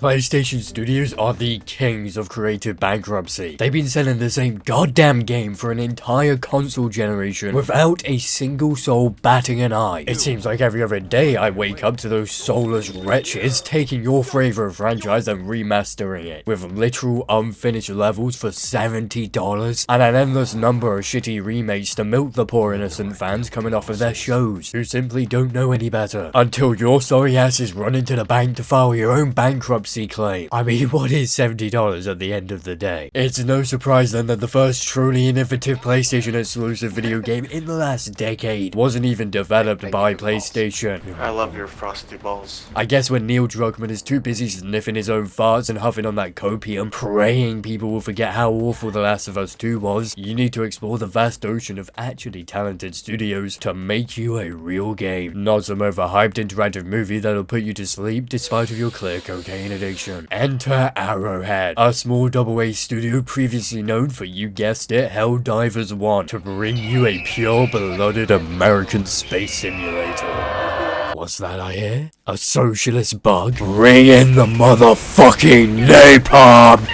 PlayStation Studios are the kings of creative bankruptcy. They've been selling the same goddamn game for an entire console generation without a single soul batting an eye. It seems like every other day I wake up to those soulless wretches taking your favorite franchise and remastering it, with literal unfinished levels for $70 and an endless number of shitty remakes to milk the poor innocent fans coming off of their shows, who simply don't know any better, until your sorry asses run into the bank to file your own bankruptcy claim. I mean, what is $70 at the end of the day? It's no surprise then that the first truly innovative PlayStation exclusive video game in the last decade wasn't even developed by PlayStation. I love your frosty balls. I guess when Neil Druckmann is too busy sniffing his own farts and huffing on that copium, praying people will forget how awful The Last of Us 2 was, you need to explore the vast ocean of actually talented studios to make you a real game, not some overhyped interactive movie that'll put you to sleep despite of your clear cocaine addiction. Enter Arrowhead, a small AA studio previously known for, you guessed it, Helldivers 1, to bring you a pure-blooded American space simulator. What's that I hear? A socialist bug? Bring in the motherfucking napalm!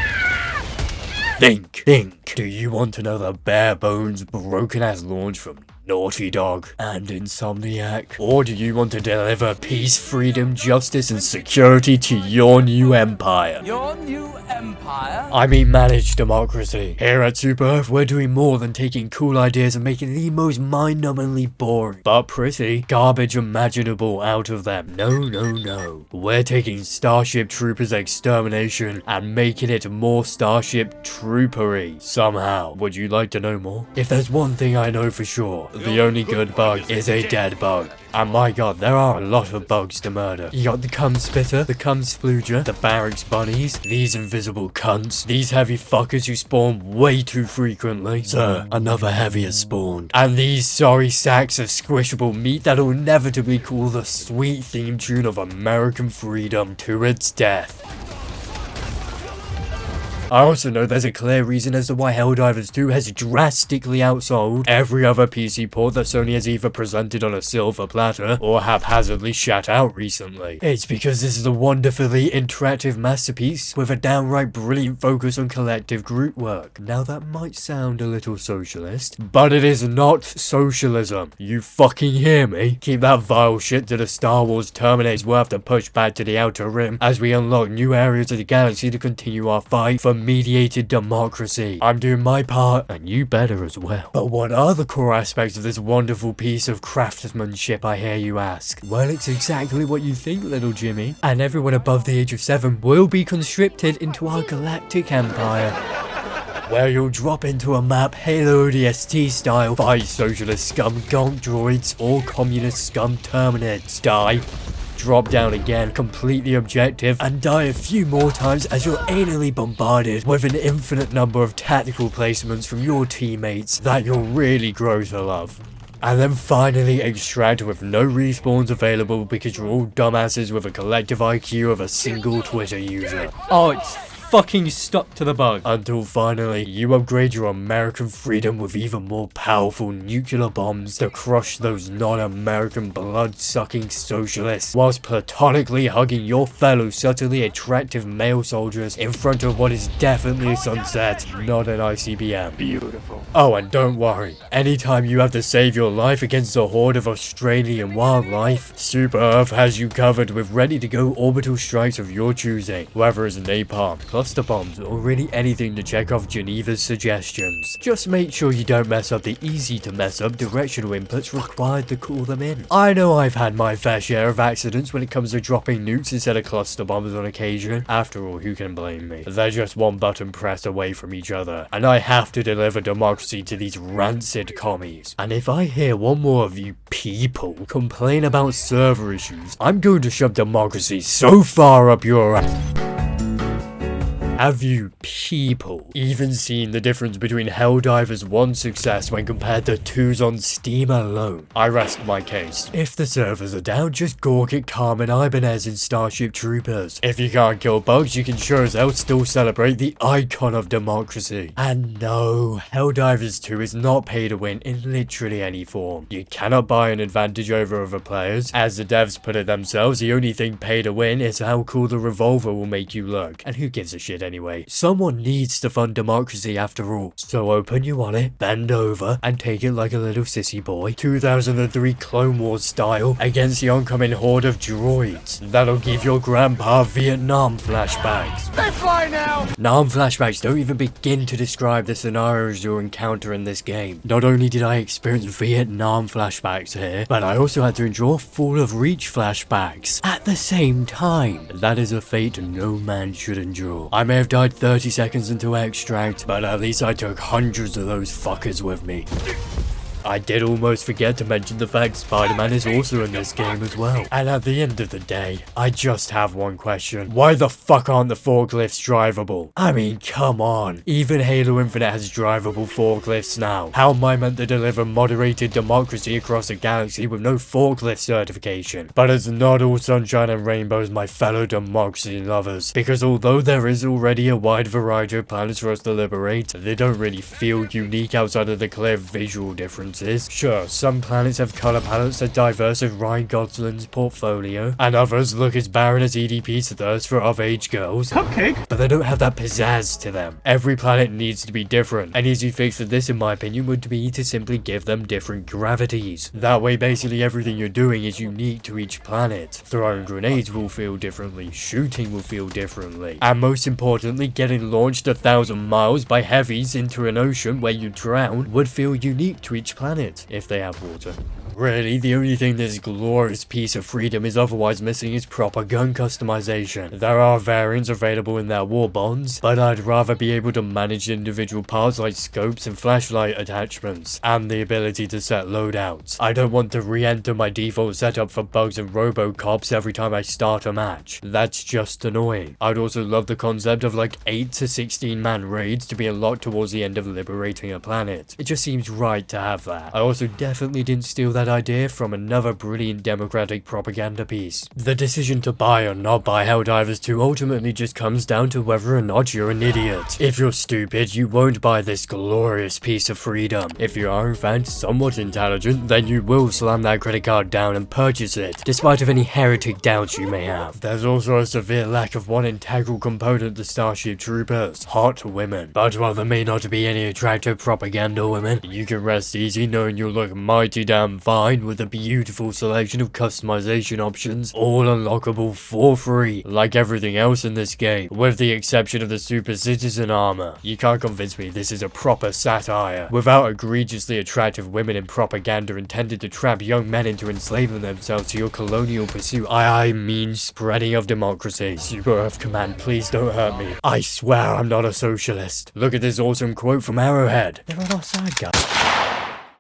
Think. Do you want another bare bones, broken ass launch from Naughty Dog and Insomniac? Or do you want to deliver peace, freedom, justice, and security to your new empire? Your new empire? I mean managed democracy. Here at Super Earth, we're doing more than taking cool ideas and making the most mind-numbingly boring, but pretty, garbage imaginable out of them. No. We're taking Starship Troopers Extermination and making it more Starship Troopery somehow. Would you like to know more? If there's one thing I know for sure, the only good bug is a dead bug. And my god, there are a lot of bugs to murder. You got the cum spitter, the cum splooger, the barracks bunnies, these invisible cunts, these heavy fuckers who spawn way too frequently. Sir, another heavy has spawned. And these sorry sacks of squishable meat that'll inevitably cool the sweet theme tune of American freedom to its death. I also know there's a clear reason as to why Helldivers 2 has drastically outsold every other PC port that Sony has either presented on a silver platter or haphazardly shat out recently. It's because this is a wonderfully interactive masterpiece with a downright brilliant focus on collective group work. Now that might sound a little socialist, but it is not socialism. You fucking hear me? Keep that vile shit to the Star Wars Terminators we'll have to push back to the Outer Rim as we unlock new areas of the galaxy to continue our fight for mediated democracy. I'm doing my part, and you better as well. But what are the core aspects of this wonderful piece of craftsmanship, I hear you ask? Well, it's exactly what you think, little Jimmy. And everyone above the age of 7 will be conscripted into our galactic empire, where you'll drop into a map Halo ODST style, fight socialist scum gonk droids or communist scum terminates. Die, drop down again, completely objective, and die a few more times as you're anally bombarded with an infinite number of tactical placements from your teammates that you'll really grow to love. And then finally extract with no respawns available because you're all dumbasses with a collective IQ of a single Twitter user. Oh, it's fucking stuck to the bug. Until finally, you upgrade your American freedom with even more powerful nuclear bombs to crush those non-American blood-sucking socialists, whilst platonically hugging your fellow subtly attractive male soldiers in front of what is definitely a sunset, not an ICBM. Beautiful. Oh, and don't worry, anytime you have to save your life against a horde of Australian wildlife, Super Earth has you covered with ready-to-go orbital strikes of your choosing, whether it's napalm, cluster bombs, or really anything to check off Geneva's suggestions. Just make sure you don't mess up the easy to mess up directional inputs required to call them in. I know I've had my fair share of accidents when it comes to dropping nukes instead of cluster bombs on occasion. After all, who can blame me? They're just one button press away from each other, and I have to deliver democracy to these rancid commies. And if I hear one more of you people complain about server issues, I'm going to shove democracy so far up your ass. Have you people even seen the difference between Helldivers 1's success when compared to 2's on Steam alone? I rest my case. If the servers are down, just gawk at Carmen Ibanez in Starship Troopers. If you can't kill bugs, you can sure as hell still celebrate the icon of democracy. And no, Helldivers 2 is not pay to win in literally any form. You cannot buy an advantage over other players. As the devs put it themselves, the only thing pay to win is how cool the revolver will make you look. And who gives a shit anyway? Someone needs to fund democracy after all. So open your wallet, bend over, and take it like a little sissy boy. 2003 Clone Wars style against the oncoming horde of droids. That'll give your grandpa Vietnam flashbacks. They fly now! Nam flashbacks don't even begin to describe the scenarios you'll encounter in this game. Not only did I experience Vietnam flashbacks here, but I also had to endure Fall of Reach flashbacks at the same time. That is a fate no man should endure. I may have died 30 seconds into extract, but at least I took hundreds of those fuckers with me. I did almost forget to mention the fact Spider-Man is also in this game as well. And at the end of the day, I just have one question. Why the fuck aren't the forklifts drivable? I mean, come on. Even Halo Infinite has drivable forklifts now. How am I meant to deliver moderated democracy across a galaxy with no forklift certification? But it's not all sunshine and rainbows, my fellow democracy lovers. Because although there is already a wide variety of planets for us to liberate, they don't really feel unique outside of the clear visual differences. Sure, some planets have color palettes as diverse as Ryan Gosling's portfolio, and others look as barren as EDP's thirst for of-age girls. Cupcake! But they don't have that pizzazz to them. Every planet needs to be different. An easy fix for this, in my opinion, would be to simply give them different gravities. That way, basically everything you're doing is unique to each planet. Throwing grenades will feel differently, shooting will feel differently, and most importantly, getting launched 1,000 miles by heavies into an ocean where you drown would feel unique to each planet, if they have water. Really, the only thing this glorious piece of freedom is otherwise missing is proper gun customization. There are variants available in their war bonds, but I'd rather be able to manage individual parts like scopes and flashlight attachments, and the ability to set loadouts. I don't want to re-enter my default setup for bugs and robocops every time I start a match. That's just annoying. I'd also love the concept of like 8 to 16 man raids to be unlocked towards the end of liberating a planet. It just seems right to have that. I also definitely didn't steal that idea from another brilliant democratic propaganda piece. The decision to buy or not buy Helldivers 2 ultimately just comes down to whether or not you're an idiot. If you're stupid, you won't buy this glorious piece of freedom. If you are in fact somewhat intelligent, then you will slam that credit card down and purchase it, despite of any heretic doubts you may have. There's also a severe lack of one integral component to Starship Troopers: hot women. But while there may not be any attractive propaganda women, you can rest easy knowing you'll look mighty damn fine with a beautiful selection of customization options, all unlockable for free, like everything else in this game, with the exception of the super citizen armor. You can't convince me this is a proper satire. Without egregiously attractive women in propaganda intended to trap young men into enslaving themselves to your colonial pursuit, I mean spreading of democracy. Super Earth Command, please don't hurt me. I swear I'm not a socialist. Look at this awesome quote from Arrowhead. They're on our side, guys.